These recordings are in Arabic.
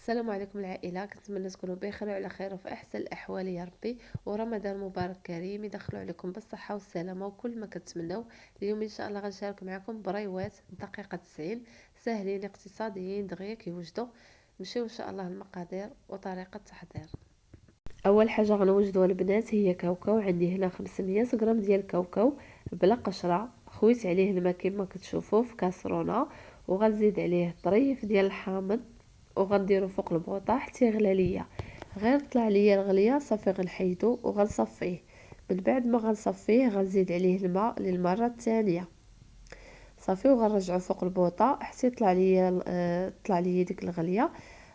السلام عليكم العائلة، كنتمنى تكونوا بخير وعلى خير وفي احسن الاحوال يا ربي. ورمضان مبارك كريم يدخلوا عليكم بالصحة والسلامة وكل ما كتمنوا. اليوم ان شاء الله غنشارك معكم بريوات دقيقة 90 ساهلين اقتصاديين دغيا كيوجدوا. نمشيو ان شاء الله المقادير وطريقة التحضير. اول حاجة غنوجدوا البنات هي كاوكاو. عندي هنا 500 غرام ديال الكاوكاو بلا قشرة، خويت عليه الماء كما كتشوفوا في كاسرونة، وغنزيد عليه طريف ديال الحامض وغنديرو فوق البوطه حتى يغلى ليا. غير طلع ليا الغليه صافي غنحيدو وغنصفيه. من بعد ما غنصفيه غنزيد عليه الماء للمره الثانيه صافي، وغنرجعو فوق البوطه حتى طلع ليا ديك الغليه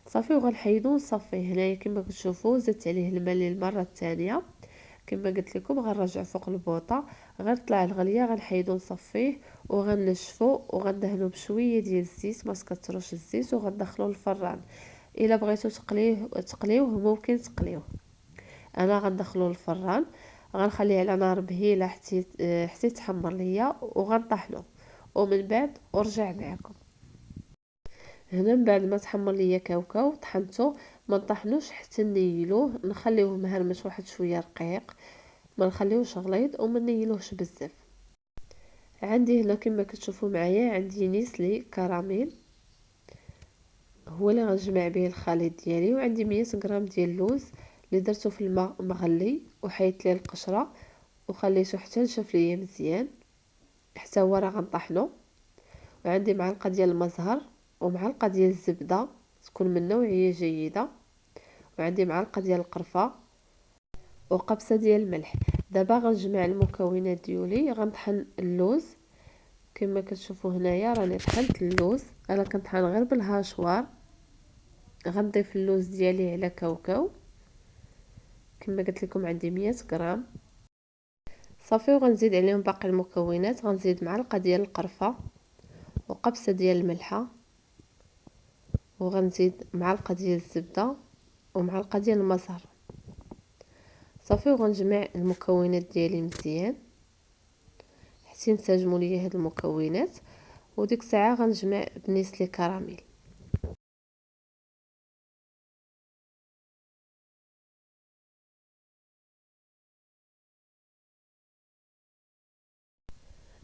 صافي، وغنحيدو ونصفيه. هنايا كما كتشوفوا زدت عليه الماء للمره الثانيه. كما قلت لكم غنرجع فوق البوطه، غير طلع الغليه غنحيدو نصفيه وغنشفو وغندهنو بشويه ديال الزيت، ما تكثروش الزيت، وغندخلوه للفران. الا بغيتو تقليوه ممكن تقليوه. انا غندخلوه للفران، غنخليه على نار بهيله حتى يتحمر ليا وغنطحنوه. ومن بعد ارجع معكم. هنا من بعد ما تحمر ليا كاوكاو طحنته، ما نطحنوش حتى نيلوه، نخليوه مهرمش واحد شويه رقيق، ما نخليوش غليظ وما نيلوهش بزاف. عندي هنا كما كتشوفوا معايا عندي نيسلي كراميل، هو اللي غنجمع به الخليط ديالي. وعندي 100 غرام ديال اللوز اللي درته في الماء مغلي وحيدت ليه القشره وخليته حتى نشف ليا مزيان حتى هو راه غنطحنو. وعندي معلقه ديال المزهر ومعلقه ديال الزبده تكون من نوعيه جيده، وعندي معلقه ديال القرفه وقبصه ديال الملح. دابا غنجمع المكونات ديالي. غنطحن اللوز كما كتشوفوا هنايا، راني طحنت اللوز، انا كنطحن غير بالهاشوار. غنضيف اللوز ديالي على كاوكاو كما قلت لكم عندي 100 غرام صافي، وغنزيد عليهم باقي المكونات. غنزيد معلقه ديال القرفه وقبصه ديال الملحه، وغنزيد معلقه ديال الزبده ومعلقه ديال المزهر صافي، وغنجمع المكونات ديالي مزيان حتى ينسجموا لي هاد المكونات. وديك الساعه غنجمع بنيسلي كراميل.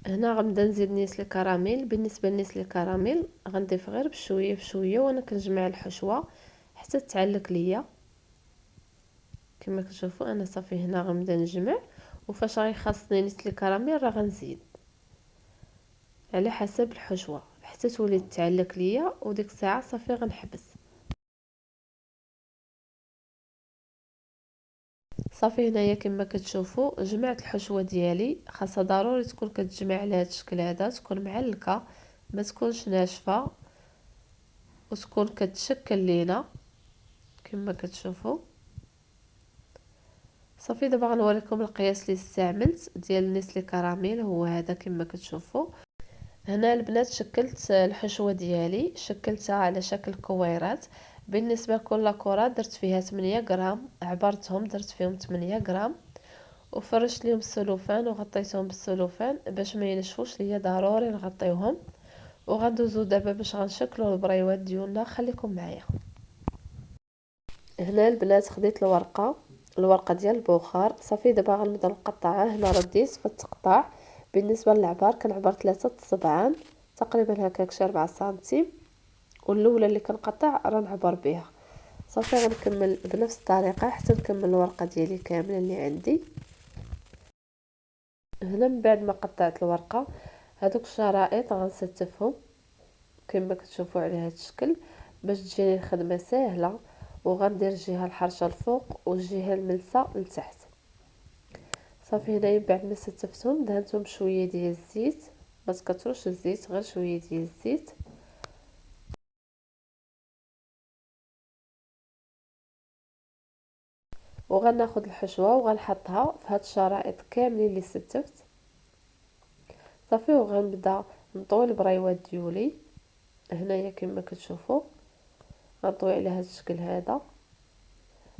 هنا غنبدا نزيد نيسلي كراميل. بالنسبه لنيسلي كراميل غنضيف غير بشويه بشويه وانا كنجمع الحشوه حتى تعلق ليا. كما كتشوفوا انا صافي هنا غنبدا نجمع، وفاش غيخاصني نيسلي كراميل راه غنزيد على حسب الحشوه حتى تولي تعلق ليا، وديك الساعه صافي غنحبس. صافي هنايا كما كتشوفوا جمعت الحشوه ديالي. خاصها ضروري تكون كتجمع على هذا الشكل هذا، تكون معلقه ما تكونش ناشفه وتكون كتشكل لينا كما كتشوفوا. صافي دابا غنوريكم القياس اللي استعملت ديال نيسلي كراميل، هو هذا كما كتشوفوا. هنا البنات شكلت الحشوه ديالي، شكلتها على شكل كويرات. بالنسبه لكل كره درت فيها 8 غرام، عبرتهم درت فيهم 8 غرام وفرشت ليهم السلوفان وغطيتهم بالسلوفان باش ما ينشفوش ليا، ضروري نغطيوهم. وغندوزو دابا باش غنشكلوا البريوات ديالنا. خليكم معايا. هنا البنات خديت الورقه ديال البخار صافي. دابا غنبدا نقطعها. هنا رديت في التقطاع. بالنسبه للعبار كنعبر 3 صبعان تقريبا هكاك شي 4 سنتيم، والاولى اللي كنقطع راه نعبر بها. صافي غنكمل بنفس الطريقه حتى نكمل الورقه ديالي كامله اللي عندي. هنا من بعد ما قطعت الورقه هذوك الشرائط غنستفهم كما كتشوفوا على هذا الشكل باش تجيني الخدمه سهله. وغندير الجهه الحرشه الفوق والجهه الملسه لتحت. صافي هنايا بعد ما ستفتهم دهنتهم بشويه ديال الزيت، ما تكثروش الزيت غير شويه ديال الزيت. وغناخذ الحشوه وغنحطها في هاد الشرائط كاملين اللي ستفت صافي. وغنبدا نطوي البريوات ديولي. هنايا كما كتشوفوا غنطوي على هذا الشكل هذا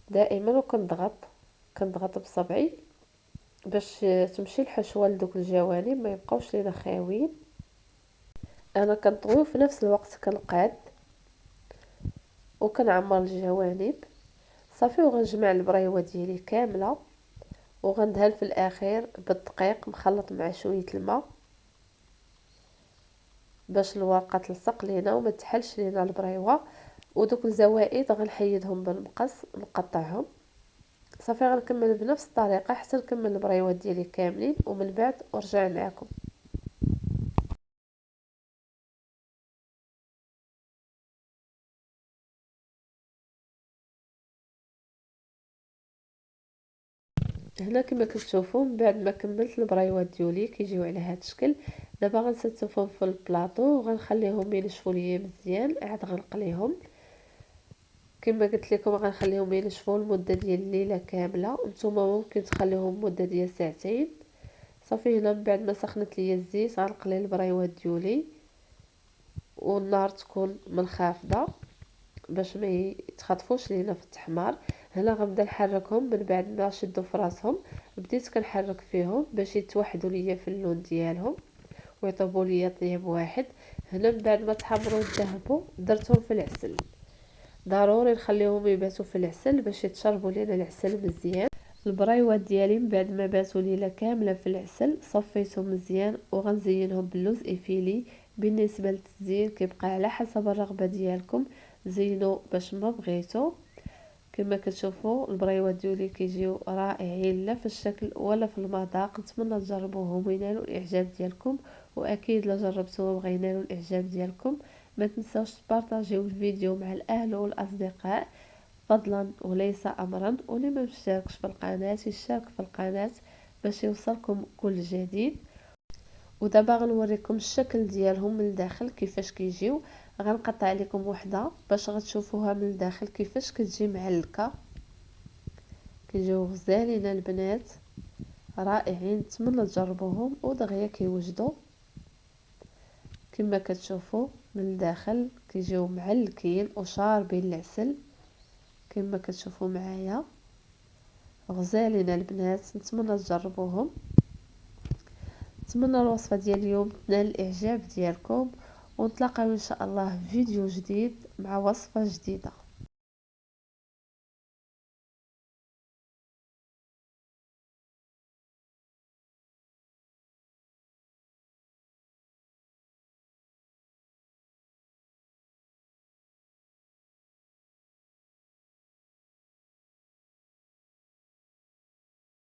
دائما، وكنضغط بصبعي باش تمشي الحشوه لدوك الجوانب ما يبقاوش لينا خاويين. انا كنطوي في نفس الوقت كنقاد وكنعمر الجوانب صافي. وغنجمع البريوه ديالي كامله وغندهن في الاخير بالدقيق مخلط مع شويه الماء باش الورقه تلصق لينا وما تحلش لينا البريوه. ودوك الزوائد غنحيدهم بالمقص نقطعهم صافي. غنكمل بنفس الطريقه حتى نكمل البريوات ديالي كاملين ومن بعد ارجع معكم. هنا كما كتشوفوا من بعد ما كملت البريوات ديالي كيجيو على هذا الشكل. دابا غنستفهم في البلاطو وغنخليهم ينشفوا ليا مزيان. عاد غنقليهم كما قلت لكم غنخليهم ينشفوا لمده ديال الليله كامله. نتوما ممكن تخليهم مده ديال ساعتين صافي. هنا من بعد ما سخنت ليا الزيت غنقلي البريوات ديالي والنار تكون منخفضه باش ما يتخطفوش لينا في التحمار. هنا غنبدا نحركهم من بعد ما شدوا في راسهم. بديت كنحرك فيهم باش يتوحدوا ليا في اللون ديالهم ويطيبوا ليا طياب واحد. هنا من بعد ما تحمروا وذهبوا درتهم في العسل. ضروري نخليهم يباتوا في العسل باش يتشربوا لينا العسل مزيان. البرايوات ديالي من بعد ما باتوا ليله كامله في العسل صفيتهم مزيان وغنزينهم باللوز ايفيلي. بالنسبه للتزيين كيبقى على حسب الرغبه ديالكم، زينوا باش ما بغيتو. كما كتشوفوا البريوات ديالي كيجيو رائعين لا في الشكل ولا في المذاق. نتمنى تجربوهم وينالوا الاعجاب ديالكم، واكيد لا جربتوهم غينالوا الاعجاب ديالكم. ما تنساوش تبارطاجيو الفيديو مع الاهل والاصدقاء فضلا وليس امرا. واللي ما مشتركش في القناه يشترك في القناه باش يوصلكم كل جديد. ودابا غنوريكم الشكل ديالهم من الداخل كيفاش كيجيو. غنقطع لكم وحده باش غتشوفوها من الداخل كيفاش كتجي معلكه. كيجيو غزالين البنات رائعين. نتمنى تجربوهم ودغيا كيوجدوا. كما كتشوفوا من الداخل كيجيو معلكين وشاربين العسل كما كتشوفوا معايا. غزالين البنات نتمنى تجربوهم. نتمنى الوصفه ديال اليوم تنال الاعجاب ديالكم ونتلاقاو ان شاء الله في فيديو جديد مع وصفه جديده.